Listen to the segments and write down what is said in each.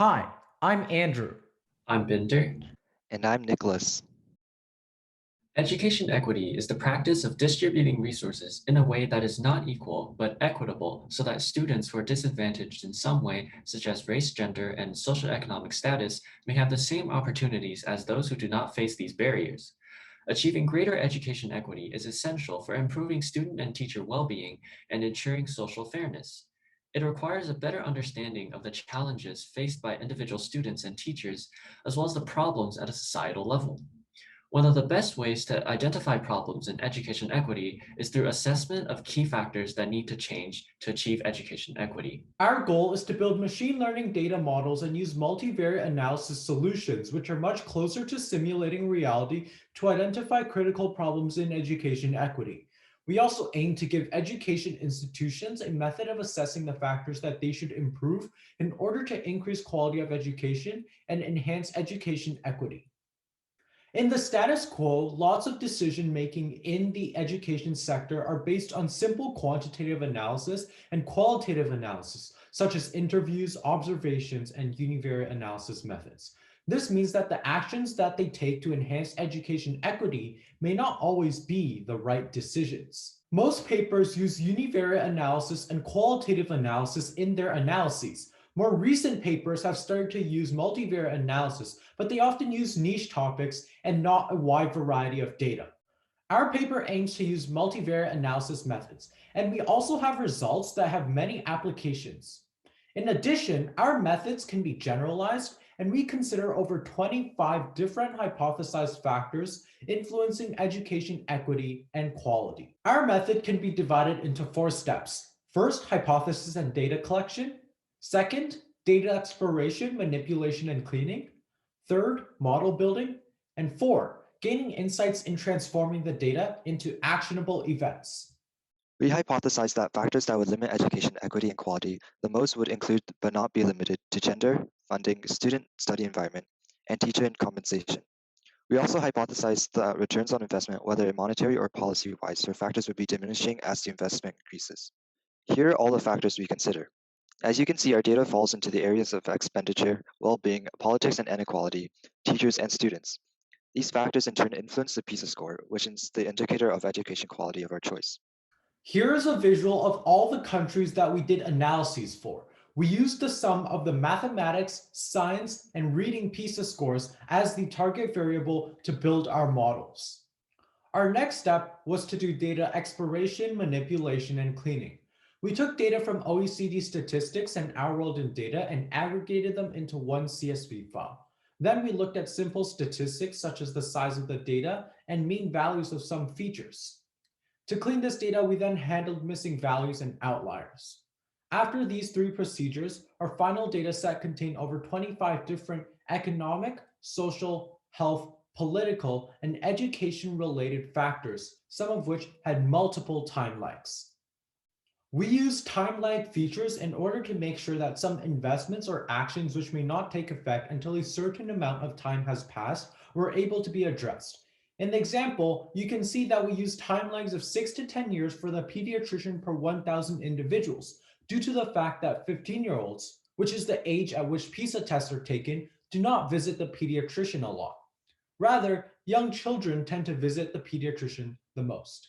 Hi, I'm Andrew. I'm Binder. And I'm Nicholas. Education equity is the practice of distributing resources in a way that is not equal but equitable so that students who are disadvantaged in some way, such as race, gender, and social economic status, may have the same opportunities as those who do not face these barriers. Achieving greater education equity is essential for improving student and teacher well-being and ensuring social fairness. It requires a better understanding of the challenges faced by individual students and teachers, as well as the problems at a societal level. One of the best ways to identify problems in education equity is through assessment of key factors that need to change to achieve education equity. Our goal is to build machine learning data models and use multivariate analysis solutions, which are much closer to simulating reality to identify critical problems in education equity. We also aim to give education institutions a method of assessing the factors that they should improve in order to increase quality of education and enhance education equity. In the status quo, lots of decision-making in the education sector are based on simple quantitative analysis and qualitative analysis, such as interviews, observations, and univariate analysis methods. This means that the actions that they take to enhance education equity may not always be the right decisions. Most papers use univariate analysis and qualitative analysis in their analyses. More recent papers have started to use multivariate analysis, but they often use niche topics and not a wide variety of data. Our paper aims to use multivariate analysis methods, and we also have results that have many applications. In addition, our methods can be generalized, and we consider over 25 different hypothesized factors influencing education equity and quality. Our method can be divided into 4 steps. First, hypothesis and data collection. Second, data exploration, manipulation, and cleaning. Third, model building. And 4, gaining insights in transforming the data into actionable events. We hypothesized that factors that would limit education equity and quality the most would include, but not be limited to, gender, funding, student study environment, and teacher compensation. We also hypothesized that returns on investment, whether monetary or policy-wise, for factors would be diminishing as the investment increases. Here are all the factors we consider. As you can see, our data falls into the areas of expenditure, well-being, politics and inequality, teachers, and students. These factors in turn influence the PISA score, which is the indicator of education quality of our choice. Here is a visual of all the countries that we did analyses for. We used the sum of the mathematics, science, and reading PISA scores as the target variable to build our models. Our next step was to do data exploration, manipulation, and cleaning. We took data from OECD statistics and Our World in Data and aggregated them into one CSV file. Then we looked at simple statistics such as the size of the data and mean values of some features. To clean this data, we then handled missing values and outliers. After these 3 procedures, our final data set contained over 25 different economic, social, health, political, and education-related factors, some of which had multiple time lags. We use time lag features in order to make sure that some investments or actions which may not take effect until a certain amount of time has passed were able to be addressed. In the example, you can see that we use time lags of 6 to 10 years for the pediatrician per 1,000 individuals due to the fact that 15-year-olds, which is the age at which PISA tests are taken, do not visit the pediatrician a lot. Rather, young children tend to visit the pediatrician the most.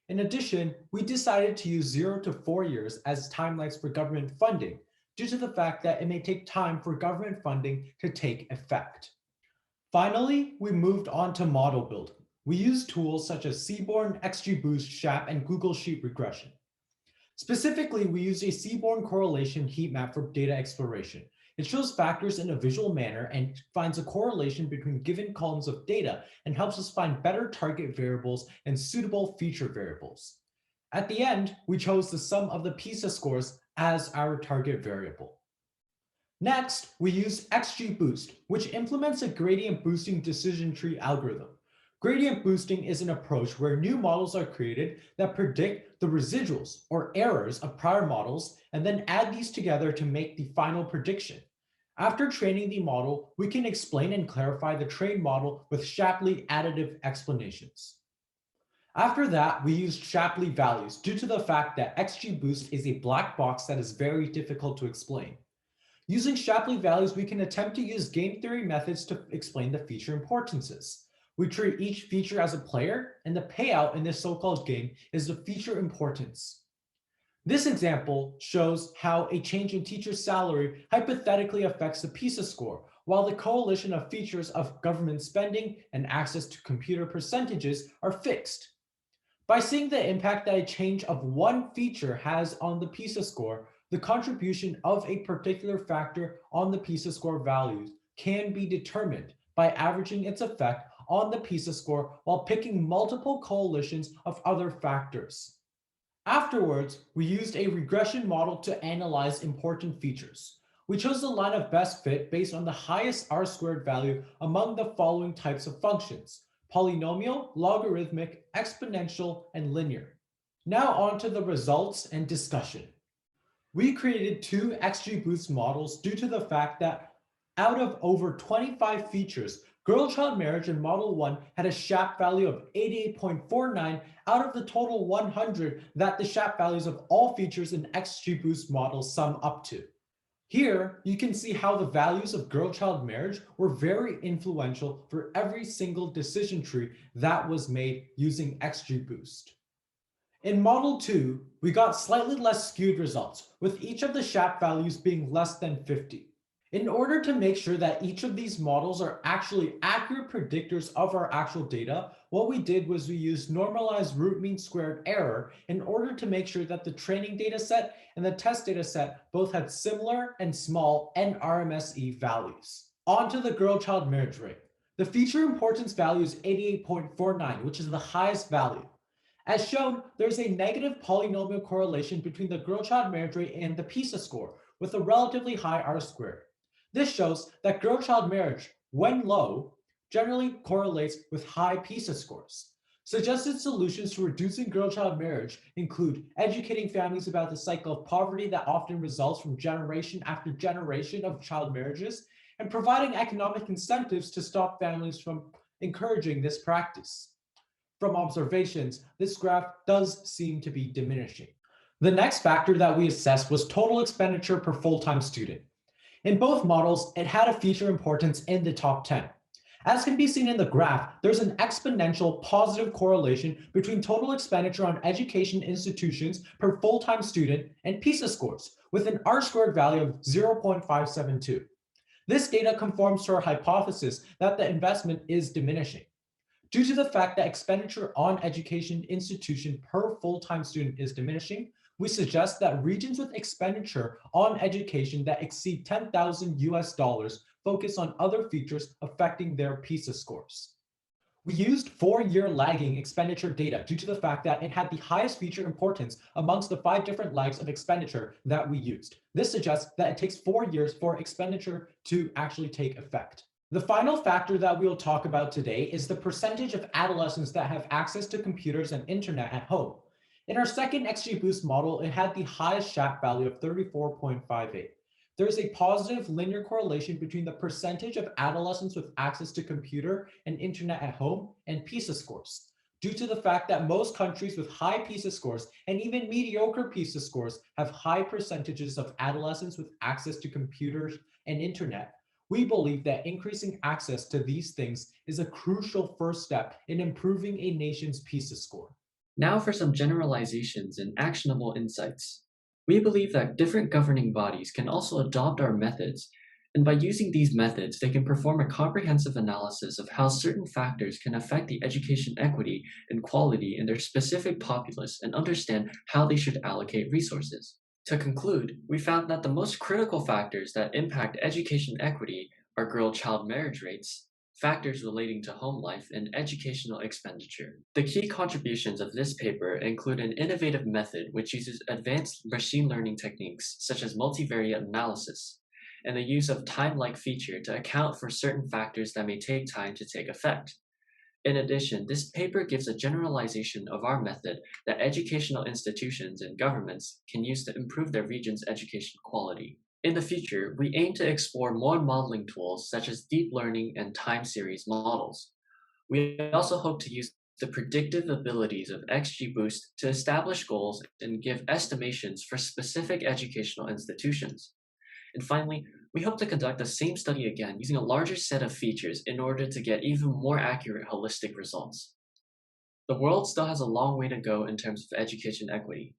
In addition, we decided to use 0 to 4 years as time lags for government funding due to the fact that it may take time for government funding to take effect. Finally, we moved on to model building. We used tools such as Seaborn, XGBoost, SHAP, and Google Sheet regression. Specifically, we used a Seaborn correlation heat map for data exploration. It shows factors in a visual manner and finds a correlation between given columns of data and helps us find better target variables and suitable feature variables. At the end, we chose the sum of the PISA scores as our target variable. Next, we used XGBoost, which implements a gradient boosting decision tree algorithm. Gradient boosting is an approach where new models are created that predict the residuals or errors of prior models and then add these together to make the final prediction. After training the model, we can explain and clarify the trained model with Shapley additive explanations. After that, we used Shapley values due to the fact that XGBoost is a black box that is very difficult to explain. Using Shapley values, we can attempt to use game theory methods to explain the feature importances. We treat each feature as a player, and the payout in this so-called game is the feature importance. This example shows how a change in teacher's salary hypothetically affects the PISA score, while the coalition of features of government spending and access to computer percentages are fixed. By seeing the impact that a change of one feature has on the PISA score, the contribution of a particular factor on the PISA score values can be determined by averaging its effect on the PISA score while picking multiple coalitions of other factors. Afterwards, we used a regression model to analyze important features. We chose the line of best fit based on the highest R-squared value among the following types of functions: polynomial, logarithmic, exponential, and linear. Now on to the results and discussion. We created two XGBoost models due to the fact that out of over 25 features, girl-child marriage in Model 1 had a SHAP value of 88.49 out of the total 100 that the SHAP values of all features in XGBoost models sum up to. Here, you can see how the values of girl-child marriage were very influential for every single decision tree that was made using XGBoost. In Model 2, we got slightly less skewed results, with each of the SHAP values being less than 50. In order to make sure that each of these models are actually accurate predictors of our actual data, what we did was we used normalized root mean squared error in order to make sure that the training data set and the test data set both had similar and small NRMSE values. On to the girl-child marriage rate. The feature importance value is 88.49, which is the highest value. As shown, there's a negative polynomial correlation between the girl-child marriage rate and the PISA score, with a relatively high R-squared. This shows that girl-child marriage, when low, generally correlates with high PISA scores. Suggested solutions to reducing girl-child marriage include educating families about the cycle of poverty that often results from generation after generation of child marriages, and providing economic incentives to stop families from encouraging this practice. From observations, this graph does seem to be diminishing. The next factor that we assessed was total expenditure per full-time student. In both models, it had a feature importance in the top 10. As can be seen in the graph, there's an exponential positive correlation between total expenditure on education institutions per full-time student and PISA scores, with an R-squared value of 0.572. This data conforms to our hypothesis that the investment is diminishing. Due to the fact that expenditure on education institution per full-time student is diminishing, we suggest that regions with expenditure on education that exceed $10,000 focus on other features affecting their PISA scores. We used 4-year lagging expenditure data due to the fact that it had the highest feature importance amongst the 5 different lags of expenditure that we used. This suggests that it takes 4 years for expenditure to actually take effect. The final factor that we'll talk about today is the percentage of adolescents that have access to computers and internet at home. In our second XGBoost model, it had the highest SHAP value of 34.58. There's a positive linear correlation between the percentage of adolescents with access to computer and internet at home and PISA scores. Due to the fact that most countries with high PISA scores and even mediocre PISA scores have high percentages of adolescents with access to computers and internet, we believe that increasing access to these things is a crucial first step in improving a nation's PISA score. Now for some generalizations and actionable insights. We believe that different governing bodies can also adopt our methods, and by using these methods, they can perform a comprehensive analysis of how certain factors can affect the education equity and quality in their specific populace and understand how they should allocate resources. To conclude, we found that the most critical factors that impact education equity are girl-child marriage rates, factors relating to home life, and educational expenditure. The key contributions of this paper include an innovative method which uses advanced machine learning techniques such as multivariate analysis, and the use of time-like feature to account for certain factors that may take time to take effect. In addition, this paper gives a generalization of our method that educational institutions and governments can use to improve their region's education quality. In the future, we aim to explore more modeling tools such as deep learning and time series models. We also hope to use the predictive abilities of XGBoost to establish goals and give estimations for specific educational institutions. And finally, we hope to conduct the same study again using a larger set of features in order to get even more accurate holistic results. The world still has a long way to go in terms of education equity.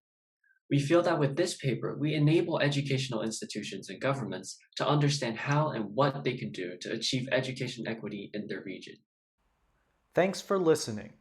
We feel that with this paper, we enable educational institutions and governments to understand how and what they can do to achieve education equity in their region. Thanks for listening.